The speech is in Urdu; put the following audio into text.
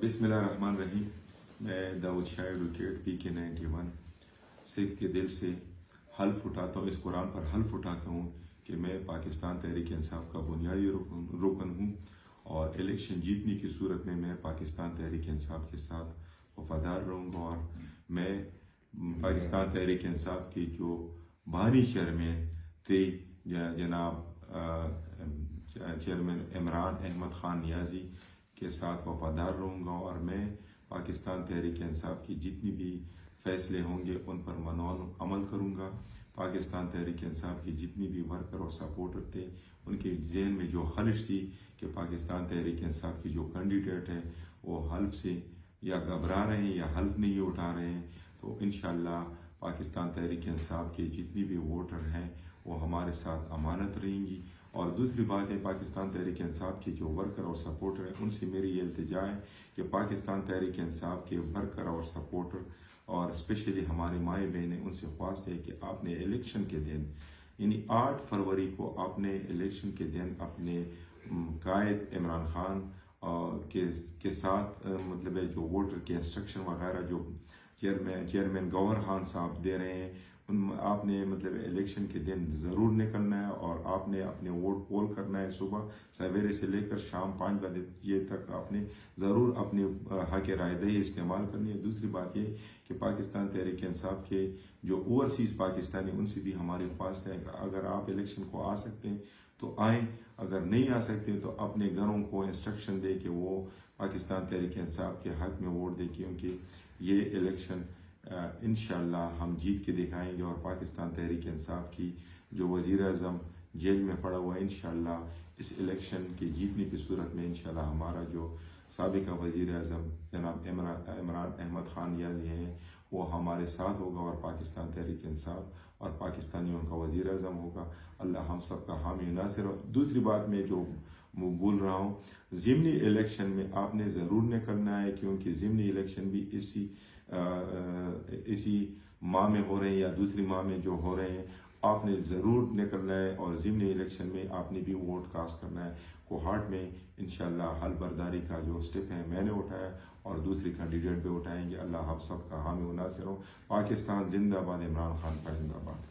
بسم اللہ الرحمن الرحیم. میں داؤد شاہ ایڈوکیٹ PK91 سکھ کے دل سے حلف اٹھاتا ہوں، اس قرآن پر حلف اٹھاتا ہوں کہ میں پاکستان تحریک انصاف کا بنیادی رکن ہوں اور الیکشن جیتنے کی صورت میں پاکستان تحریک انصاف کے ساتھ وفادار رہوں گا. اور میں پاکستان تحریک انصاف کی جو بانی چیئرمین تھے جناب چیئرمین عمران احمد خان نیازی کے ساتھ وفادار رہوں گا، اور میں پاکستان تحریک انصاف کی جتنی بھی فیصلے ہوں گے ان پر منوال عمل کروں گا. پاکستان تحریک انصاف کی جتنی بھی ورکر اور سپورٹر تھے ان کے ذہن میں جو خلش تھی کہ پاکستان تحریک انصاف کی جو کینڈیڈیٹ ہیں وہ حلف سے یا گھبرا رہے ہیں یا حلف نہیں اٹھا رہے ہیں، تو انشاءاللہ پاکستان تحریک انصاف کے جتنی بھی ووٹر ہیں وہ ہمارے ساتھ امانت رہیں گی. اور دوسری بات ہے، پاکستان تحریک انصاف کے جو ورکر اور سپورٹر ہیں ان سے میری یہ التجا ہے کہ پاکستان تحریک انصاف کے ورکر اور سپورٹر اور اسپیشلی ہمارے مائیں بہنیں ان سے خواست ہے کہ آپ نے الیکشن کے دن یعنی 8 فروری کو آپ نے الیکشن کے دن اپنے قائد عمران خان کے ساتھ مطلب ہے جو ووٹر کے انسٹرکشن وغیرہ جو چیئرمین گوہر خان صاحب دے رہے ہیں آپ نے مطلب الیکشن کے دن ضرور نکلنا ہے اور آپ نے اپنے ووٹ پول کرنا ہے. صبح سویرے سے لے کر شام 5 بجے تک آپ نے ضرور اپنے حق رائے دہی استعمال کرنی ہے. دوسری بات یہ کہ پاکستان تحریک انصاف کے جو اوورسیز پاکستانی ان سے بھی ہماری خواست ہے کہ اگر آپ الیکشن کو آ سکتے ہیں تو آئیں، اگر نہیں آ سکتے تو اپنے گھروں کو انسٹرکشن دے کہ وہ پاکستان تحریک انصاف کے حق میں ووٹ دے، کیونکہ یہ الیکشن انشاءاللہ ہم جیت کے دکھائیں گے. اور پاکستان تحریک انصاف کی جو وزیر اعظم جیل میں پڑا ہوا ہے انشاءاللہ اس الیکشن کی جیتنے کی صورت میں انشاءاللہ ہمارا جو سابقہ وزیر اعظم جناب عمران احمد خان نیازی ہیں وہ ہمارے ساتھ ہوگا اور پاکستان تحریک انصاف اور پاکستانیوں کا وزیر اعظم ہوگا. اللہ ہم سب کا حامی ناصر ہو. دوسری بات میں جو بول رہا ہوں، ضمنی الیکشن میں آپ نے ضرور نکلنا ہے، کیونکہ ضمنی الیکشن بھی اسی ماہ میں ہو رہے ہیں یا دوسری ماہ میں جو ہو رہے ہیں. آپ نے ضرور نکلنا ہے اور ضمنی الیکشن میں آپ نے بھی ووٹ کاسٹ کرنا ہے. کوہاٹ میں انشاءاللہ حل برداری کا جو سٹیپ ہے میں نے اٹھایا اور دوسری کینڈیڈیٹ بھی اٹھائیں گے. اللہ ہم سب کا حامی و ناصر ہو. پاکستان زندہ باد، عمران خان کا زندہ باد.